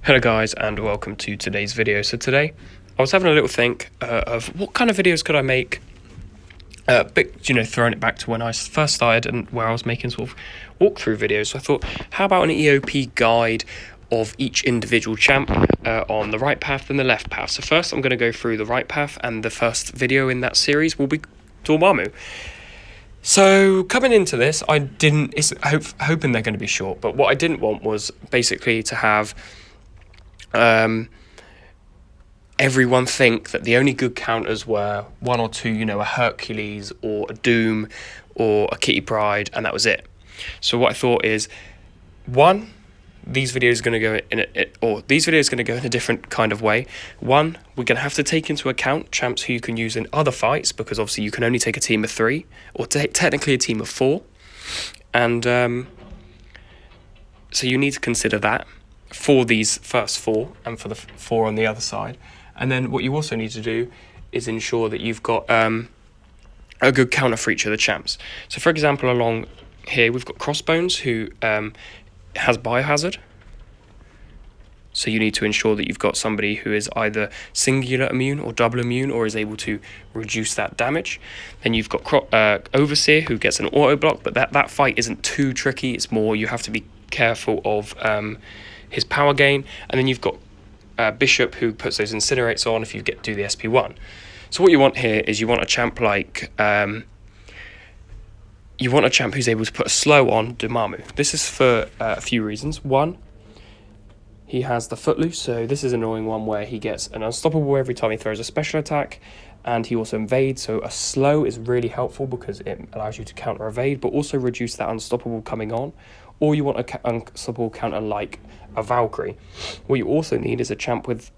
Hello guys and welcome to today's video. So today I was having a little think of what kind of videos could I make, throwing it back to when I first started and where I was making sort of walkthrough videos. So I thought, how about an EOP guide of each individual champ on the right path and the left path. So first I'm going to go through the right path, and the first video in that series will be Dormammu. So coming into this, I didn't, hoping they're going to be short, but what I didn't want was basically to have everyone think that the only good counters were one or two, a Hercules or a Doom or a Kitty Pryde, and that was it. So what I thought is, one, these videos are going to go in a different kind of way. One, we're going to have to take into account champs who you can use in other fights, because obviously you can only take a team of 3, or technically a team of 4, and so you need to consider that for these first 4 and for the 4 on the other side. And then what you also need to do is ensure that you've got a good counter for each of the champs. So for example, along here we've got Crossbones, who has Biohazard. So you need to ensure that you've got somebody who is either singular immune or double immune, or is able to reduce that damage. Then you've got Overseer, who gets an auto block, but that fight isn't too tricky. It's more you have to be careful of his power gain. And then you've got Bishop, who puts those Incinerates on if you do the SP1. So what you want here is you want a champ like who's able to put a slow on Dormammu. This is for a few reasons. One, he has the Footloose, so this is an annoying one where he gets an unstoppable every time he throws a special attack, and he also invades. So a slow is really helpful because it allows you to counter evade, but also reduce that unstoppable coming on. Or you want an unstoppable counter like a Valkyrie. What you also need is a champ with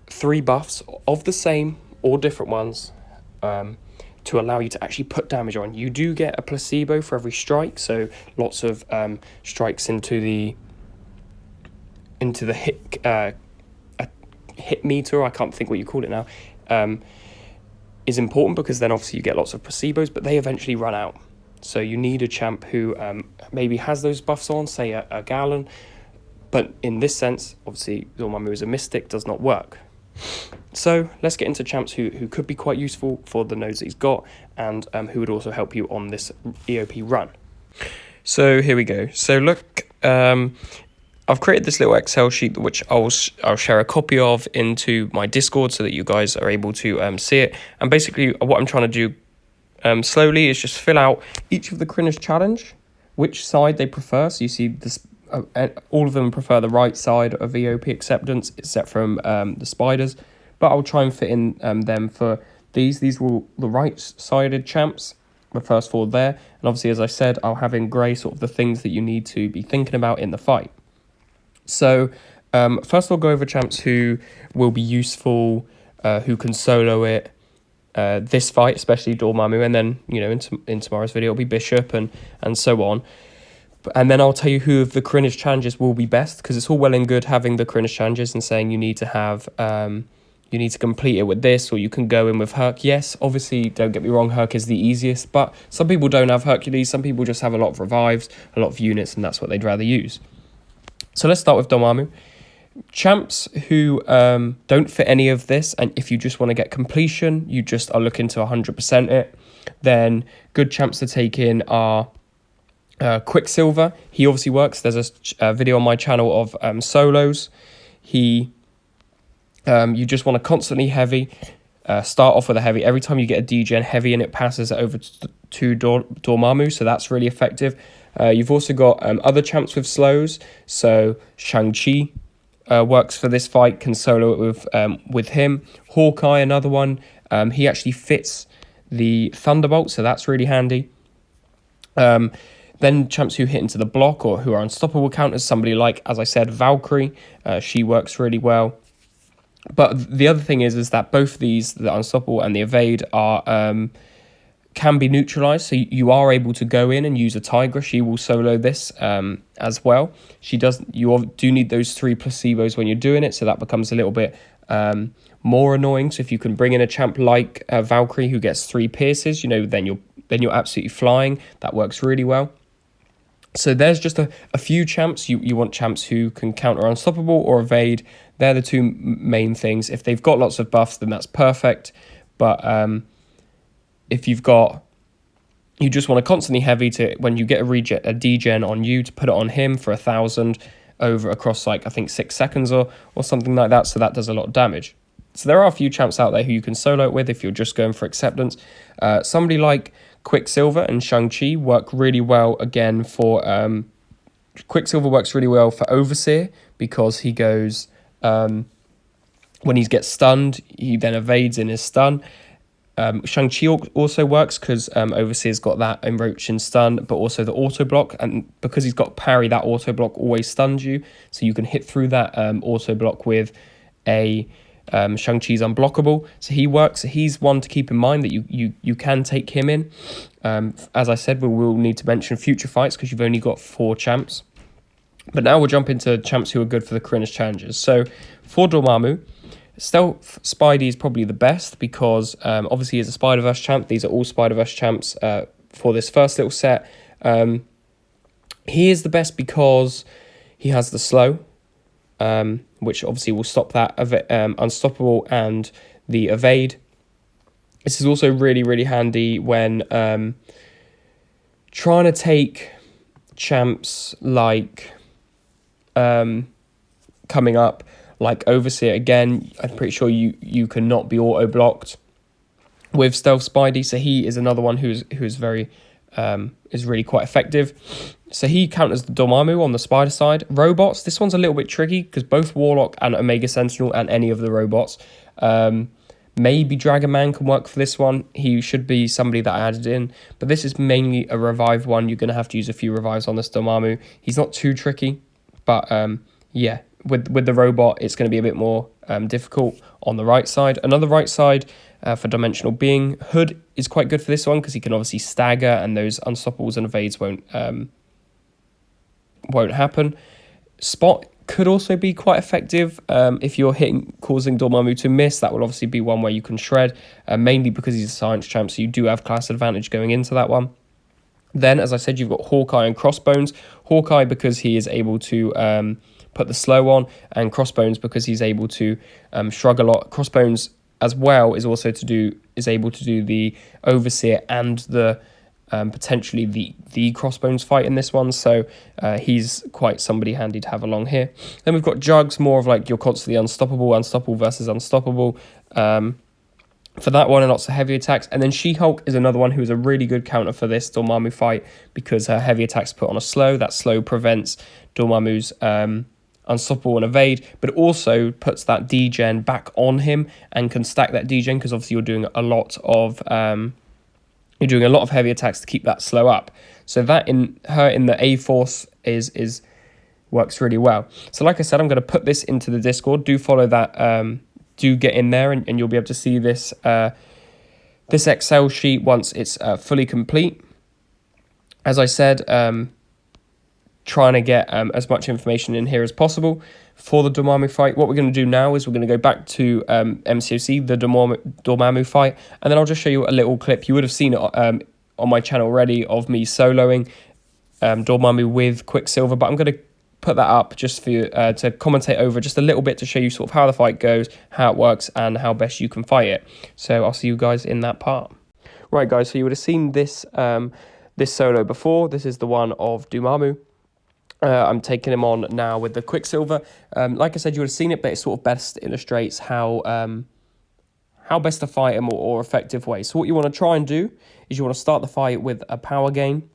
3 buffs of the same or different ones to allow you to actually put damage on. You do get a placebo for every strike, so lots of strikes into the hit meter, I can't think what you call it now, is important, because then obviously you get lots of placebos, but they eventually run out. So you need a champ who maybe has those buffs on, say a Gallon, but in this sense, obviously Dormammu is a Mystic, does not work. So let's get into champs who could be quite useful for the nodes that he's got, and who would also help you on this EOP run. So here we go. So look, I've created this little Excel sheet which I'll share a copy of into my Discord so that you guys are able to see it. And basically what I'm trying to do slowly is just fill out each of the Carina's challenge, which side they prefer. So you see this, all of them prefer the right side of EOP acceptance, except from the spiders. But I'll try and fit in them for these. These will the right-sided champs, the first 4 there. And obviously, as I said, I'll have in grey sort of the things that you need to be thinking about in the fight. So first I'll go over champs who will be useful, who can solo it, this fight, especially Dormammu, and then, in tomorrow's video it'll be Bishop and so on. And then I'll tell you who of the Carina's challenges will be best, because it's all well and good having the Carina's challenges and saying you need to have, you need to complete it with this, or you can go in with Herc. Yes, obviously, don't get me wrong, Herc is the easiest, but some people don't have Hercules, some people just have a lot of revives, a lot of units, and that's what they'd rather use. So let's start with Dormammu. Champs who don't fit any of this, and if you just want to get completion, you just are looking to 100% it, then good champs to take in are Quicksilver. He obviously works. There's a video on my channel of solos. You just want to constantly heavy. Start off with a heavy. Every time you get a degen heavy and it passes it over to Dormammu, so that's really effective. You've also got other champs with slows. So Shang-Chi works for this fight, can solo it with him. Hawkeye, another one. He actually fits the Thunderbolt, so that's really handy. Then champs who hit into the block or who are unstoppable counters, somebody like, as I said, Valkyrie. She works really well. But the other thing is that both these, the unstoppable and the evade, are can be neutralized. So you are able to go in and use a Tigra. She will solo this as well. You do need those 3 placebos when you're doing it, so that becomes a little bit more annoying. So if you can bring in a champ like Valkyrie who gets 3 pierces, then you're absolutely flying. That works really well. So there's just a few champs. You want champs who can counter unstoppable or evade. They're the two main things. If they've got lots of buffs, then that's perfect. But if you just want to constantly heavy to, when you get a degen on you, to put it on him for 1,000 over across like I think 6 seconds or something like that. So that does a lot of damage. So there are a few champs out there who you can solo it with if you're just going for acceptance. Somebody like Quicksilver and Shang-Chi work really well again for... Quicksilver works really well for Overseer because he goes... when he gets stunned, he then evades in his stun. Shang-Chi also works because Overseer's got that encroaching stun, but also the auto block, and because he's got parry, that auto block always stuns you, so you can hit through that auto block with a Shang-Chi's unblockable. So he works. He's one to keep in mind that you can take him in. As I said, we will need to mention future fights because you've only got 4 champs. But now we'll jump into champs who are good for the Carina's challenges. So for Dormammu, Stealth Spidey is probably the best because obviously he's a Spider-Verse champ. These are all Spider-Verse champs for this first little set. He is the best because he has the slow, which obviously will stop that unstoppable and the evade. This is also really, really handy when trying to take champs like coming up, like Overseer. Again, I'm pretty sure you cannot be auto blocked with Stealth Spidey, so he is another one who's very is really quite effective. So he counters the Dormammu on the spider side. Robots, this one's a little bit tricky because both Warlock and Omega Sentinel and any of the robots, maybe Dragon Man can work for this one. He should be somebody that I added in, but this is mainly a revive one. You're going to have to use a few revives on this Dormammu. He's not too tricky, but yeah, with the robot, it's going to be a bit more difficult on the right side. Another right side for Dimensional Being, Hood is quite good for this one because he can obviously stagger and those unstoppables and evades won't happen. Spot could also be quite effective if you're causing Dormammu to miss. That will obviously be one where you can shred, mainly because he's a science champ, so you do have class advantage going into that one. Then, as I said, you've got Hawkeye and Crossbones. Hawkeye because he is able to put the slow on, and Crossbones because he's able to shrug a lot. Crossbones as well is able to do the Overseer and the potentially the Crossbones fight in this one, so he's quite somebody handy to have along here. Then we've got Jugs, more of like you're constantly unstoppable versus unstoppable for that one, and lots of heavy attacks. And then She-Hulk is another one who is a really good counter for this Dormammu fight because her heavy attacks put on a slow. That slow prevents Dormammu's unstoppable and evade, but also puts that degen back on him and can stack that degen because obviously you're doing a lot of heavy attacks to keep that slow up. So that in the A-Force is works really well. So like I said, I'm going to put this into the Discord. Do follow that. Do get in there and you'll be able to see this this Excel sheet once it's fully complete. As I said, trying to get as much information in here as possible for the Dormammu fight. What we're going to do now is we're going to go back to MCOC, the Dormammu fight, and then I'll just show you a little clip. You would have seen it on my channel already of me soloing Dormammu with Quicksilver, but I'm going to put that up just for you to commentate over just a little bit to show you sort of how the fight goes, how it works, and how best you can fight it. So I'll see you guys in that part. Right, guys, so you would have seen this this solo before. This is the one of Dormammu. I'm taking him on now with the Quicksilver. Like I said, you would have seen it, but it sort of best illustrates how best to fight him or effective way. So what you want to try and do is you want to start the fight with a power gain.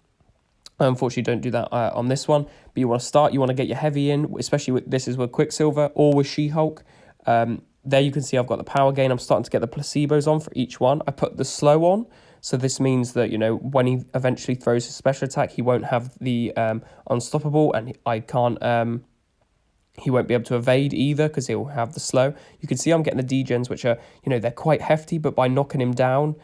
Unfortunately, don't do that on this one. But you want to get your heavy in, especially this is with Quicksilver or with She-Hulk. There you can see I've got the power gain. I'm starting to get the placebos on for each one. I put the slow on. So this means that, you know, when he eventually throws his special attack, he won't have the unstoppable, and he won't be able to evade either because he'll have the slow. You can see I'm getting the degens, which are, you know, they're quite hefty, but by knocking him down,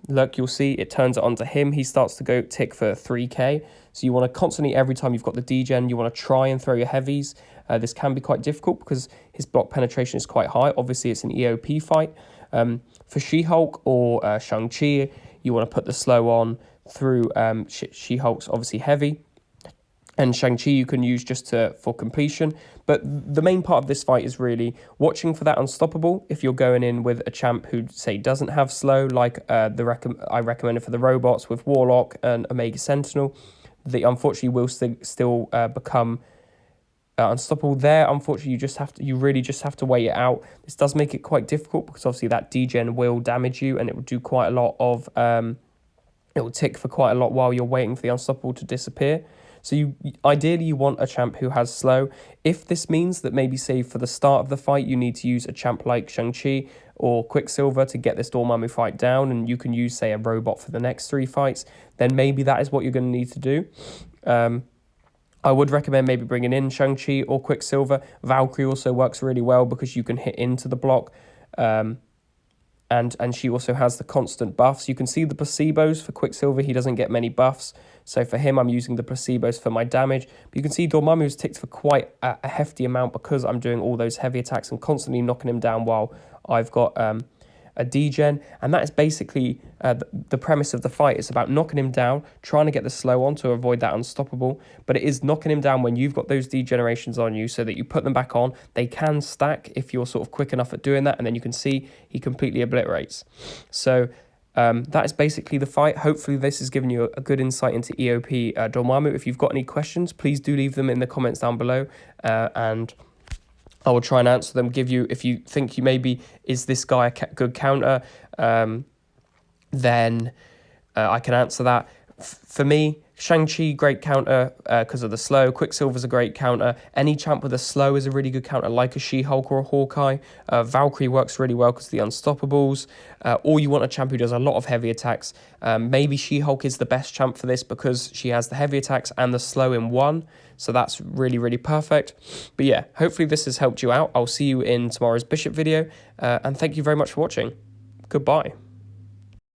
look, you'll see it turns it onto him. He starts to go tick for 3k. So you want to constantly, every time you've got the degen, you want to try and throw your heavies. This can be quite difficult because his block penetration is quite high. Obviously, it's an EOP fight. For She-Hulk or Shang-Chi, you want to put the slow on through She-Hulk's obviously heavy. And Shang-Chi you can use just for completion. But the main part of this fight is really watching for that unstoppable. If you're going in with a champ who, say, doesn't have slow, like I recommended for the robots with Warlock and Omega Sentinel, they unfortunately will still become unstoppable there. Unfortunately, you really just have to wait it out. This does make it quite difficult because obviously that degen will damage you, and it will do quite a lot of it will tick for quite a lot while you're waiting for the unstoppable to disappear. So ideally you want a champ who has slow. If this means that maybe, say, for the start of the fight, you need to use a champ like Shang-Chi or Quicksilver to get this Dormammu fight down, and you can use, say, a robot for the next 3 fights, then maybe that is what you're going to need to do. I would recommend maybe bringing in Shang-Chi or Quicksilver. Valkyrie also works really well because you can hit into the block. And she also has the constant buffs. You can see the placebos for Quicksilver. He doesn't get many buffs. So for him, I'm using the placebos for my damage. But you can see Dormammu's ticked for quite a hefty amount because I'm doing all those heavy attacks and constantly knocking him down while I've got a degen. And that is basically the premise of the fight. It's about knocking him down, trying to get the slow on to avoid that unstoppable. But it is knocking him down when you've got those degenerations on you so that you put them back on. They can stack if you're sort of quick enough at doing that. And then you can see he completely obliterates. So that is basically the fight. Hopefully this has given you a good insight into EOP Dormammu. If you've got any questions, please do leave them in the comments down below. And I will try and answer them, give you, if you think you maybe, is this guy a good counter, then I can answer that. For me, Shang-Chi, great counter because of the slow. Quicksilver's a great counter. Any champ with a slow is a really good counter, like a She-Hulk or a Hawkeye. Valkyrie works really well because of the unstoppables. Or you want a champ who does a lot of heavy attacks. Maybe She-Hulk is the best champ for this because she has the heavy attacks and the slow in one. So that's really, really perfect. But yeah, hopefully this has helped you out. I'll see you in tomorrow's Bishop video. And thank you very much for watching. Goodbye.